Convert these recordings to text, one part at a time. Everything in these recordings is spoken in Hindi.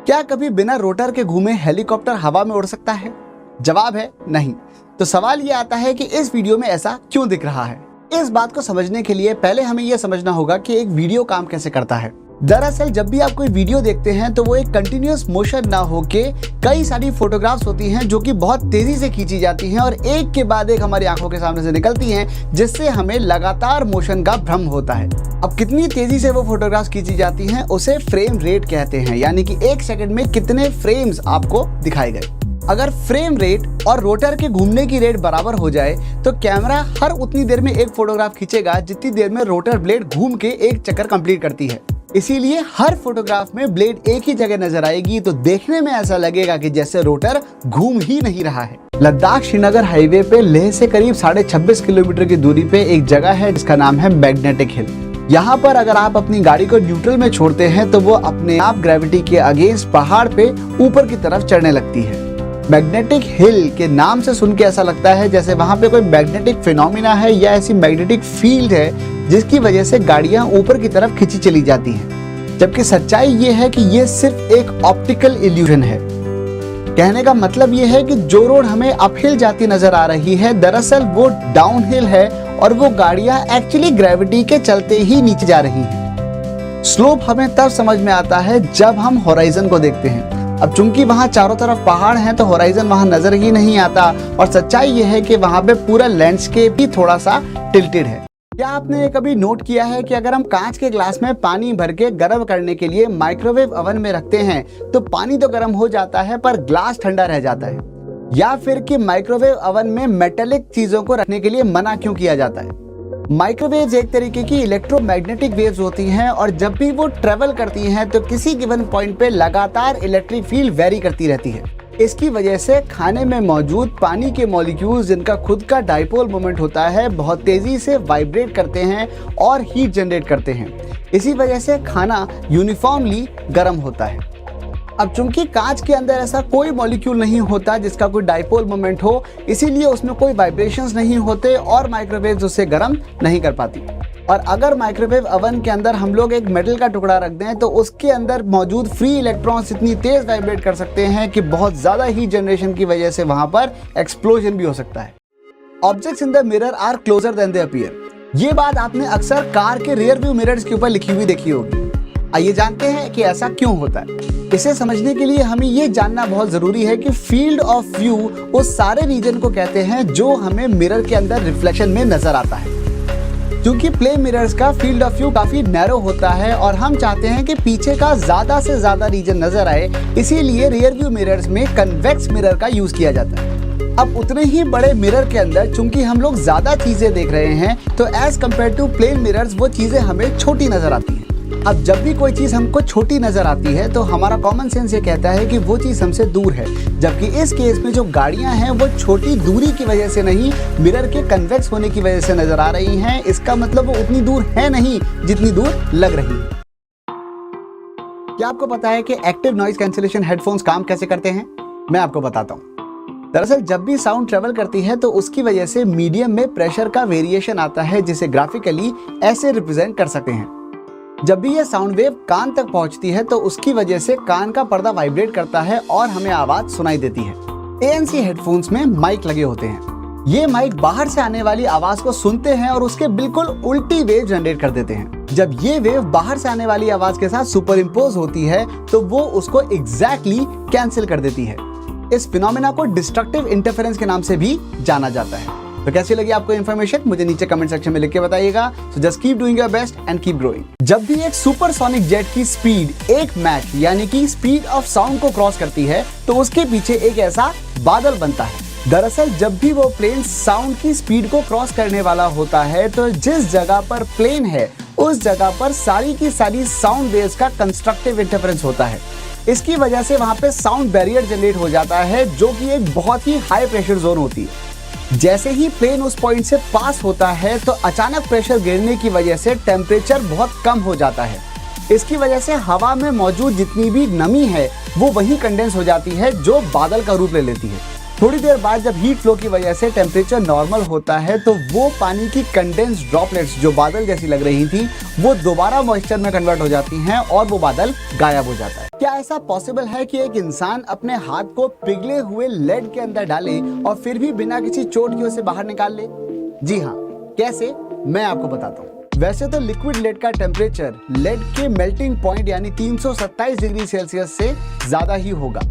क्या कभी बिना रोटर के घूमे हेलीकॉप्टर हवा में उड़ सकता है? जवाब है नहीं। तो सवाल ये आता है कि इस वीडियो में ऐसा क्यों दिख रहा है। इस बात को समझने के लिए पहले हमें यह समझना होगा कि एक वीडियो काम कैसे करता है। दरअसल जब भी आप कोई वीडियो देखते हैं तो वो एक कंटिन्यूअस मोशन ना होके कई सारी फोटोग्राफ्स होती हैं जो कि बहुत तेजी से खींची जाती हैं और एक के बाद एक हमारी आंखों के सामने से निकलती हैं, जिससे हमें लगातार मोशन का भ्रम होता है। अब कितनी तेजी से वो फोटोग्राफ्स खींची जाती हैं उसे फ्रेम रेट कहते हैं, यानी कि एक सेकंड में कितने फ्रेम्स आपको दिखाए गए। अगर फ्रेम रेट और रोटर के घूमने की रेट बराबर हो जाए तो कैमरा हर उतनी देर में एक फोटोग्राफ खींचेगा जितनी देर में रोटर ब्लेड घूम के एक चक्कर कंप्लीट करती है। इसीलिए हर फोटोग्राफ में ब्लेड एक ही जगह नजर आएगी तो देखने में ऐसा लगेगा कि जैसे रोटर घूम ही नहीं रहा है। लद्दाख श्रीनगर हाईवे पे लेह से करीब 26.5 किलोमीटर की दूरी पे एक जगह है जिसका नाम है मैग्नेटिक हिल। यहाँ पर अगर आप अपनी गाड़ी को न्यूट्रल में छोड़ते हैं तो वो अपने आप ग्रेविटी के अगेंस्ट पहाड़ पे ऊपर की तरफ चढ़ने लगती है। मैग्नेटिक हिल के नाम से सुन के ऐसा लगता है जैसे वहां पे कोई मैग्नेटिक फिनोमिना है या ऐसी मैग्नेटिक फील्ड है जिसकी वजह से गाड़ियां ऊपर की तरफ खींची चली जाती हैं। जबकि सच्चाई ये है कि ये सिर्फ एक ऑप्टिकल इल्यूजन है। कहने का मतलब ये है कि जो रोड हमें अपहिल जाती नजर आ रही है दरअसल वो डाउनहिल है और वो गाड़ियां एक्चुअली ग्रेविटी के चलते ही नीचे जा रही हैं। स्लोप हमें तब समझ में आता है जब हम होराइजन को देखते हैं। अब चूंकि वहां चारों तरफ पहाड़ हैं तो होराइजन वहां नजर ही नहीं आता और सच्चाई ये है कि वहां पे पूरा लैंडस्केप ही थोड़ा सा टिल्टेड है। क्या आपने कभी नोट किया है कि अगर हम कांच के ग्लास में पानी भर के गर्म करने के लिए माइक्रोवेव ओवन में रखते हैं तो पानी तो गर्म हो जाता है पर ग्लास ठंडा रह जाता है? या फिर कि माइक्रोवेव ओवन में मेटेलिक चीजों को रखने के लिए मना क्यों किया जाता है? माइक्रोवेव्स एक तरीके की इलेक्ट्रोमैग्नेटिक वेव्स होती हैं और जब भी वो ट्रेवल करती हैं तो किसी गिवन पॉइंट पे लगातार इलेक्ट्रिक फील्ड वेरी करती रहती है। इसकी वजह से खाने में मौजूद पानी के मॉलिक्यूल्स जिनका खुद का डाइपोल मोमेंट होता है बहुत तेजी से वाइब्रेट करते हैं और हीट जनरेट करते हैं। इसी वजह से खाना यूनिफॉर्मली गर्म होता है। अब चूंकि कांच के अंदर ऐसा कोई मॉलिक्यूल नहीं होता जिसका कोई डाइपोल मोमेंट हो, इसीलिए उसमें कोई वाइब्रेशंस नहीं होते और माइक्रोवेव्स उसे गर्म नहीं कर पाती। और अगर माइक्रोवेव ओवन के अंदर हम लोग एक मेटल का टुकड़ा रख दें तो उसके अंदर मौजूद फ्री इलेक्ट्रॉन्स इतनी तेज वाइब्रेट कर सकते हैं कि बहुत ज्यादा हीट जनरेशन की वजह से वहां पर एक्सप्लोजन भी हो सकता है। Objects in the mirror are closer than they appear. ये बात आपने अक्सर कार के रियर व्यू मिरर्स के ऊपर लिखी हुई देखी होगी। आइए जानते हैं कि ऐसा क्यों होता है। इसे समझने के लिए हमें ये जानना बहुत जरूरी है कि फील्ड ऑफ व्यू उस सारे रीजन को कहते हैं जो हमें मिरर के अंदर रिफ्लेक्शन में नजर आता है। क्योंकि प्लेन मिरर्स का फील्ड ऑफ व्यू काफी नैरो होता है और हम चाहते हैं कि पीछे का ज्यादा से ज्यादा रीजन नजर आए, इसीलिए रियर व्यू मिरर्स में कन्वेक्स मिरर का यूज किया जाता है। अब उतने ही बड़े मिरर के अंदर चूंकि हम लोग ज्यादा चीजें देख रहे हैं तो as compared to plane mirrors वो चीजें हमें छोटी नजर आती हैं। अब जब भी कोई चीज हमको छोटी नजर आती है तो हमारा कॉमन सेंस ये कहता है कि वो चीज हमसे दूर है, जबकि इस केस में जो गाड़ियां हैं वो छोटी दूरी की वजह से नहीं, मिरर के कन्वेक्स होने की वजह से नजर आ रही हैं। इसका मतलब वो उतनी दूर है नहीं जितनी दूर लग रही है। क्या आपको पता है कि एक्टिव नॉइज कैंसिलेशन हेडफोन्स काम कैसे करते हैं? मैं आपको बताता हूँ। दरअसल जब भी साउंड ट्रेवल करती है तो उसकी वजह से मीडियम में प्रेशर का वेरिएशन आता है जिसे ग्राफिकली ऐसे रिप्रेजेंट कर सकते हैं। जब भी यह साउंड वेव कान तक पहुंचती है तो उसकी वजह से कान का पर्दा वाइब्रेट करता है और हमें आवाज सुनाई देती है। ANC हेडफोन्स में माइक लगे होते हैं। ये माइक बाहर से आने वाली आवाज को सुनते हैं और उसके बिल्कुल उल्टी वेव जनरेट कर देते हैं। जब ये वेव बाहर से आने वाली आवाज के साथ सुपर इम्पोज होती है तो वो उसको एग्जैक्टली कैंसिल कर देती है। इस फिनोमेना को डिस्ट्रक्टिव इंटरफेरेंस के नाम से भी जाना जाता है। तो कैसी लगी आपको इन्फॉर्मेशन मुझे नीचे कमेंट सेक्शन में लिख के बताइएगा। सो just keep doing your best and keep growing. जब भी एक सुपरसोनिक जेट की स्पीड एक मैक यानी कि स्पीड ऑफ साउंड को क्रॉस करती है तो उसके पीछे एक ऐसा बादल बनता है। दरअसल जब भी वो प्लेन साउंड की स्पीड को क्रॉस करने वाला होता है तो जिस जगह पर प्लेन है उस जगह पर सारी की सारी साउंड वेव्स का कंस्ट्रक्टिव इंटरफेरेंस होता है। इसकी वजह से वहां पे साउंड बैरियर जनरेट हो जाता है जो कि एक बहुत ही हाई प्रेशर जोन होती है। जैसे ही प्लेन उस पॉइंट से पास होता है तो अचानक प्रेशर गिरने की वजह से टेम्परेचर बहुत कम हो जाता है। इसकी वजह से हवा में मौजूद जितनी भी नमी है वो वहीं कंडेंस हो जाती है जो बादल का रूप ले लेती है। थोड़ी देर बाद जब हीट फ्लो की वजह से टेम्परेचर नॉर्मल होता है तो वो पानी की कंडेंस ड्रॉपलेट्स जो बादल जैसी लग रही थी वो दोबारा मॉइस्चर में कन्वर्ट हो जाती हैं और वो बादल गायब हो जाता है। क्या ऐसा पॉसिबल है कि एक इंसान अपने हाथ को पिघले हुए लेड के अंदर डाले और फिर भी बिना किसी चोट के उसे बाहर निकाल ले? जी हाँ, कैसे, मैं आपको बताता हूँ। वैसे तो लिक्विड लेड का टेम्परेचर लेड के मेल्टिंग पॉइंट यानी 327 डिग्री सेल्सियस से ज्यादा ही होगा,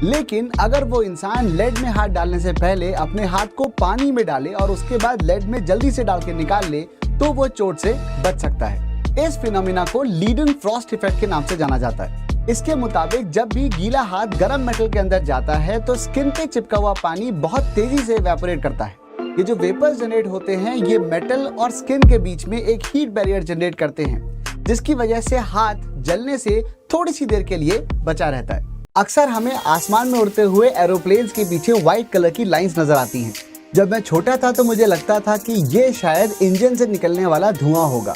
लेकिन अगर वो इंसान लेड में हाथ डालने से पहले अपने हाथ को पानी में डाले और उसके बाद लेड में जल्दी से डाल के निकाल ले तो वो चोट से बच सकता है। इस फिनोमिना को लीडन फ्रॉस्ट इफेक्ट के नाम से जाना जाता है। इसके मुताबिक जब भी गीला हाथ गर्म मेटल के अंदर जाता है तो स्किन पे चिपका हुआ पानी बहुत तेजी से इवेपोरेट करता है। ये जो वेपर्स जनरेट होते हैं ये मेटल और स्किन के बीच में एक हीट बैरियर जनरेट करते हैं, जिसकी वजह से हाथ जलने से थोड़ी सी देर के लिए बचा रहता है। अक्सर हमें आसमान में उड़ते हुए एरोप्लेन्स के पीछे व्हाइट कलर की लाइंस नजर आती हैं। जब मैं छोटा था तो मुझे लगता था कि ये शायद इंजन से निकलने वाला धुआं होगा,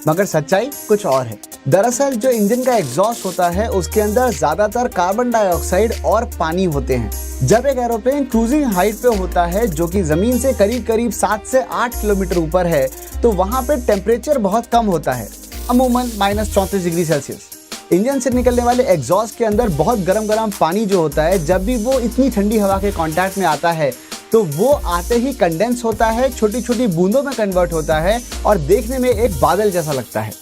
मगर सच्चाई कुछ और है। दरअसल जो इंजन का एग्जॉस्ट होता है उसके अंदर ज्यादातर कार्बन डाइऑक्साइड और पानी होते हैं। जब एक एरोप्लेन क्रूजिंग हाइट पे होता है जो कि जमीन से करीब करीब 7 से 8 किलोमीटर ऊपर है तो वहाँ पे टेम्परेचर बहुत कम होता है, अमूमन -34 डिग्री सेल्सियस। इंजन से निकलने वाले एग्जॉस्ट के अंदर बहुत गर्म पानी जो होता है, जब भी वो इतनी ठंडी हवा के कांटेक्ट में आता है तो वो आते ही कंडेंस होता है, छोटी छोटी बूंदों में कन्वर्ट होता है और देखने में एक बादल जैसा लगता है।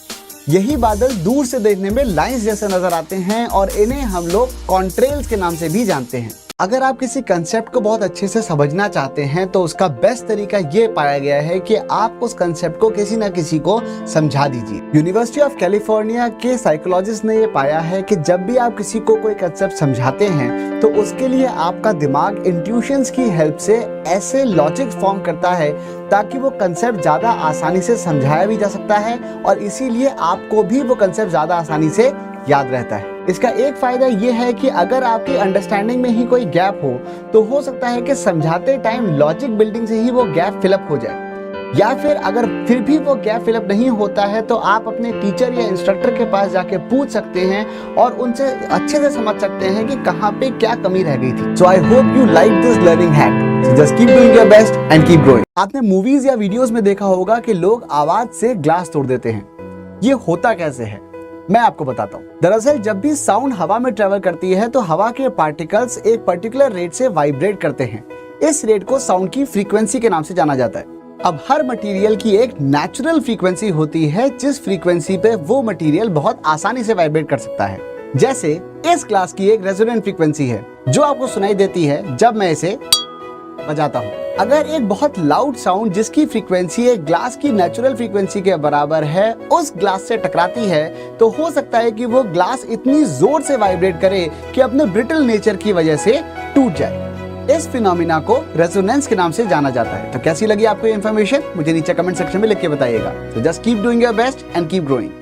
यही बादल दूर से देखने में लाइंस जैसे नजर आते हैं और इन्हें हम लोग कॉन्ट्रेल्स के नाम से भी जानते हैं। अगर आप किसी कंसेप्ट को बहुत अच्छे से समझना चाहते हैं तो उसका बेस्ट तरीका ये पाया गया है कि आप उस कंसेप्ट को किसी न किसी को समझा दीजिए। यूनिवर्सिटी ऑफ कैलिफोर्निया के साइकोलॉजिस्ट ने ये पाया है कि जब भी आप किसी को कोई कंसेप्ट समझाते हैं तो उसके लिए आपका दिमाग इंट्यूशंस की हेल्प से ऐसे लॉजिक फॉर्म करता है ताकि वो कंसेप्ट ज्यादा आसानी से समझाया भी जा सकता है और इसीलिए आपको भी वो कंसेप्ट ज्यादा आसानी से याद रहता है। इसका एक फायदा ये है कि अगर आपकी अंडरस्टैंडिंग में ही कोई गैप हो तो हो सकता है कि समझाते टाइम लॉजिक बिल्डिंग से ही वो गैप फिलअप हो जाए, या फिर अगर फिर भी वो गैप फिलअप नहीं होता है तो आप अपने टीचर या इंस्ट्रक्टर के पास जाके पूछ सकते हैं और उनसे अच्छे से समझ सकते हैं कि कहाँ पे क्या कमी रह गई थी। So I hope you like this learning hack. So just keep doing your best and keep growing. आपने मूवीज या वीडियोस में देखा होगा कि लोग आवाज से ग्लास तोड़ देते हैं। ये होता कैसे है, मैं आपको बताता हूँ। दरअसल जब भी साउंड हवा में ट्रेवल करती है तो हवा के पार्टिकल्स एक पर्टिकुलर रेट से वाइब्रेट करते हैं। इस रेट को साउंड की फ्रीक्वेंसी के नाम से जाना जाता है। अब हर मटेरियल की एक नेचुरल फ्रीक्वेंसी होती है जिस फ्रीक्वेंसी पे वो मटेरियल बहुत आसानी से वाइब्रेट कर सकता है। जैसे इस ग्लास की एक रेजोनेंट फ्रीक्वेंसी है जो आपको सुनाई देती है जब मैं इसे बजाता हूँ। अगर एक बहुत लाउड साउंड जिसकी फ्रीक्वेंसी एक ग्लास की नेचुरल फ्रीक्वेंसी के बराबर है उस ग्लास से टकराती है तो हो सकता है कि वो ग्लास इतनी जोर से वाइब्रेट करे कि अपने ब्रिटल नेचर की वजह से टूट जाए। इस फिनोमिना को रेजोनेंस के नाम से जाना जाता है। तो कैसी लगी आपको ये इन्फॉर्मेशन मुझे नीचे कमेंट सेक्शन में लिख के बताइएगा। तो just keep doing your best and keep growing.